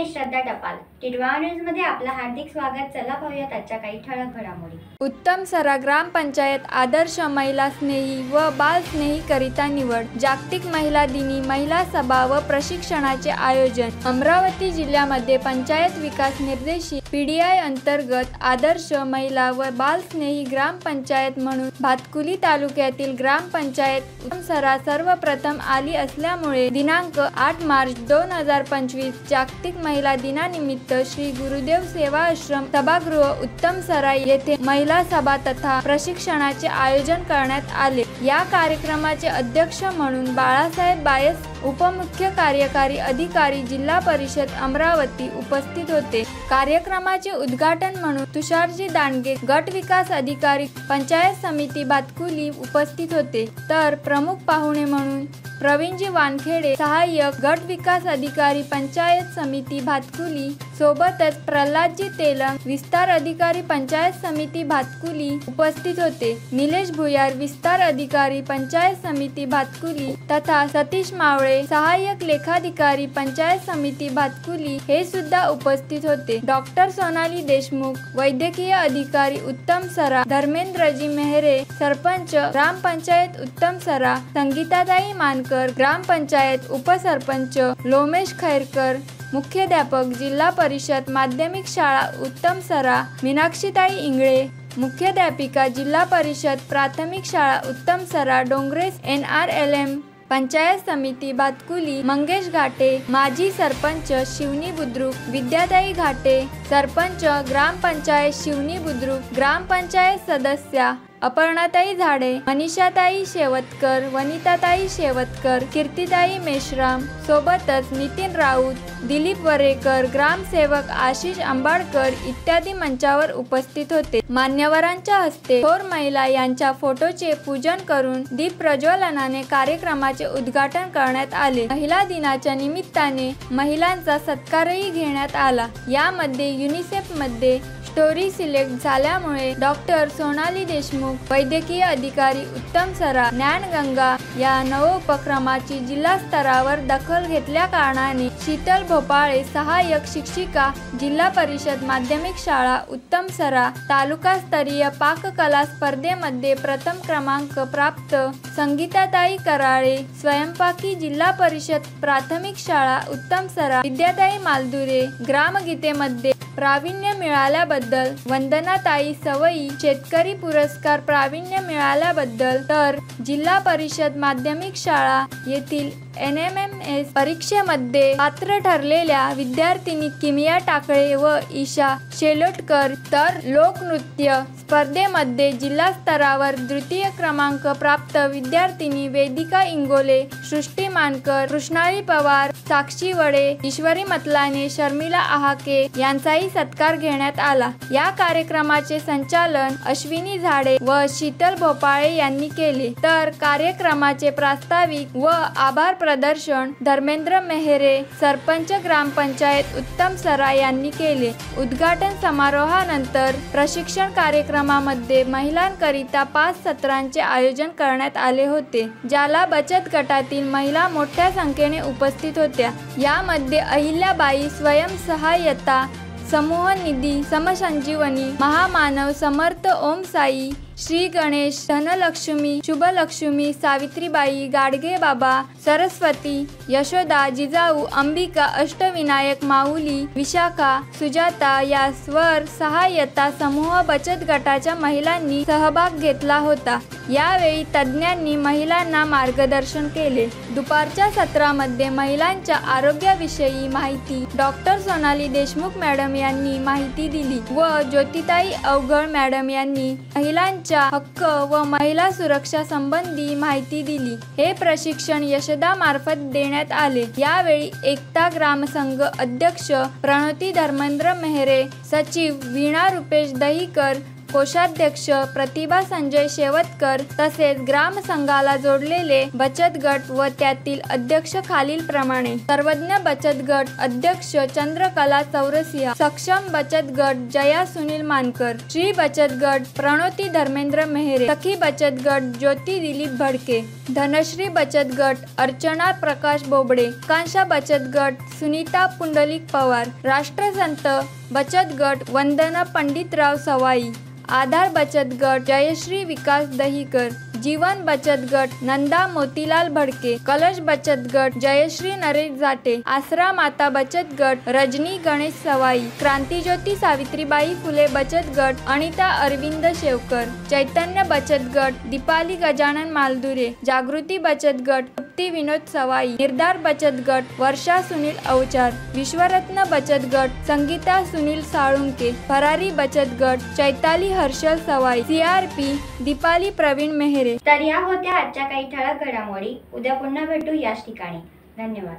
मी श्रद्धा टपाल. टिडवा न्यूज मध्ये आपलं हार्दिक स्वागत. चला पाहूयात आजच्या काही ठळक घडामोडी. उत्तमसरा ग्रामपंचायत आदर्श महिला स्नेही व बाल स्नेही करिता निवड. जागतिक महिला दिनी महिला सभा व प्रशिक्षणाचे आयोजन. अमरावती जिल्ह्यामध्ये पंचायत विकास निर्देशित PDI अंतर्गत आदर्श महिला व बाल स्नेही ग्रामपंचायत म्हणून भातकुली तालुक्यातील ग्रामपंचायत उत्तमसरा सर्वप्रथम आली असल्यामुळे दिनांक 8 मार्च 2025 जागतिक महिला दिनानिमित्त श्री गुरुदेव सेवा आश्रम सभागृह उत्तमसरा येथे महिला सभा तथा प्रशिक्षणाचे आयोजन करण्यात आले. या कार्यक्रमाचे अध्यक्ष म्हणून बाळासाहेब बायस उपमुख्य कार्यकारी अधिकारी जिल्हा परिषद अमरावती उपस्थित होते. कार्यक्रमाचे उद्घाटन म्हणून तुषारजी दांडगे गट विकास अधिकारी पंचायत समिती भातकुली उपस्थित होते. तर प्रमुख पाहुणे म्हणून प्रवीणजी वानखेडे सहाय्यक गट विकास अधिकारी पंचायत समिती भातकुली, सोबतच प्रल्हादजी तेलंग विस्तार अधिकारी पंचायत समिती भातकुली उपस्थित होते. निलेश भुयार विस्तार अधिकारी पंचायत समिती भातकुली तथा सतीश मावळे सहाय्यक लेखाधिकारी पंचायत समिती भातकुली हे सुद्धा उपस्थित होते. डॉक्टर सोनाली देशमुख वैद्यकीय अधिकारी उत्तमसरा, धर्मेंद्रजी मेहरे सरपंच ग्रामपंचायत उत्तमसरा, संगीताताई मानकर ग्रामपंचायत उपसरपंच, लोमेश खैरकर मुख्याध्यापक जिल्हा परिषद माध्यमिक शाळा उत्तमसरा, मीनाक्षीताई इंगळे मुख्याध्यापिका जिल्हा परिषद प्राथमिक शाळा उत्तमसरा, डोंगरेस NRLM पंचायत समिती भातकुली, मंगेश घाटे माजी सरपंच शिवनी बुद्रुक, विद्याताई घाटे सरपंच ग्रामपंचायत शिवनी बुद्रुक, ग्रामपंचायत सदस्या अपर्णाताई झाडे, मनीषाताई शेवतकर, वनिताताई शेवतकर, कीर्तिताई मेश्राम, सोबतच नितीन राऊत, दिलीप वरेकर, ग्रामसेवक आशिष आंबाडकर इत्यादी मंचावर उपस्थित होते. मान्यवरांच्या हस्ते थोर महिला यांच्या फोटोचे पूजन करून दीप प्रज्वलनाने कार्यक्रमाचे उद्घाटन करण्यात आले. महिला दिनाच्या निमित्ताने महिलांचा सत्कारही घेण्यात आला. यामध्ये युनिसेफ मध्ये स्टोरी सिलेक्ट झाल्यामुळे डॉक्टर सोनाली देशमुख वैद्यकीय अधिकारी उत्तमसरा ज्ञानगंगा या नवोपक्रमाची जिल्हा स्तरावर दखल घेतल्या कारणाने शीतल भोपाळे सहाय्यक शिक्षिका जिल्हा परिषद माध्यमिक शाळा उत्तमसरा तालुकास्तरीय पाककला स्पर्धेमध्ये प्रथम क्रमांक प्राप्त, संगीताताई कराळे स्वयंपाकी जिल्हा परिषद प्राथमिक शाळा उत्तमसरा, विद्याताई मालदुरे ग्रामगीतेमध्ये प्रावीण्य मिळाल्याबद्दल, वंदनाताई सवई शेतकरी पुरस्कार प्रावीण्य मिळाल्याबद्दल, तर जिल्हा परिषद माध्यमिक शाळा येथील NMMS परीक्षेमध्ये पात्र ठरलेल्या विद्यार्थिनी किमिया टाकळे व ईशा शेलोटकर, तर लोकनृत्य स्पर्धेमध्ये जिल्हा स्तरावर द्वितीय क्रमांक प्राप्त विद्यार्थिनी वेदिका इंगोले, सृष्टी मानकर, कृष्णाली पवार, साक्षी वडे, ईश्वरी मतलाने, शर्मिला आहाके यांचाही सत्कार घेण्यात आला. या कार्यक्रमाचे संचालन अश्विनी झाडे व शीतल भोपाळे यांनी केले. तर कार्यक्रमाचे प्रास्ताविक व आभार प्रदर्शन धर्मेंद्र मेहरे सरपंच ग्रामपंचायत उत्तमसरा यांनी केले. उद्घाटन समारोहानंतर प्रशिक्षण कार्यक्रमामध्ये महिलांकरिता 5 सत्रांचे आयोजन करण्यात आले होते, ज्याला बचत गटातील महिला मोठ्या संख्येने उपस्थित होत्या. यामध्ये अहिल्याबाई स्वयंसहाय्यता समूह निधी, समसंजीवनी, महामानव, समर्थ ओम साई, श्री गणेश, धनलक्ष्मी, शुभलक्ष्मी, सावित्रीबाई, गाडगे बाबा, सरस्वती, यशोदा, जिजाऊ, अंबिका, अष्टविनायक, माऊली, विशाखा, सुजाता या स्वर सहाय्यता समूह बचत गटाच्या महिलांनी सहभाग घेतला होता. यावेळी तज्ज्ञांनी महिलांना मार्गदर्शन केले. दुपारच्या सत्रामध्ये महिलांच्या आरोग्याविषयी माहिती डॉक्टर सोनाली देशमुख मॅडम यांनी माहिती दिली व ज्योतिताई अवघड मॅडम यांनी महिलांच्या हक्क व महिला सुरक्षा संबंधी माहिती दिली. हे प्रशिक्षण यशदा मार्फत देण्यात आले. यावेळी एकता ग्रामसंघ अध्यक्ष प्रणोती धर्मेंद्र मेहरे, सचिव वीणा रुपेश दहीकर, कोषाध्यक्ष प्रतिभा संजय शेवतकर तसेच ग्राम संघाला जोडलेले बचत गट व त्यातील अध्यक्ष खालील प्रमाणे: सर्वज्ञ बचत गट अध्यक्ष चंद्रकला चौरसिया, सक्षम बचत गट जया सुनील मानकर, श्री बचत गट प्रणोती धर्मेंद्र मेहरे, सखी बचत गट ज्योती दिलीप भडके, धनश्री बचत गट अर्चना प्रकाश बोबडे, कांशा बचत गट सुनीता पुंडलिक पवार, राष्ट्रसंत बचत गट वंदना पंडितराव सवाई, आधार बचत गट जयश्री विकास दहीकर, जीवन बचत गट नंदा मोतीलाल भडके, कलश बचत गट जयश्री नरेश जाटे, आसरा माता बचत गट रजनी गणेश सवाई, क्रांतिज्योती सावित्रीबाई फुले बचत गट अनिता अरविंद शेवकर, चैतन्य बचत गट दीपाली गजानन मालदुरे, जागृती बचत गट तृप्ती विनोद सवाई, निर्धार बचत गट वर्षा सुनील अवचार, विश्वरत्न बचत गट संगीता सुनील साळुंके, भरारी बचत गट चैताली हर्षल सवाई, CRP दीपाली प्रवीण मेहरे. तर या होत्या आजच्या काही ठळक घडामोडी. उद्या पुन्हा भेटू याच ठिकाणी. धन्यवाद.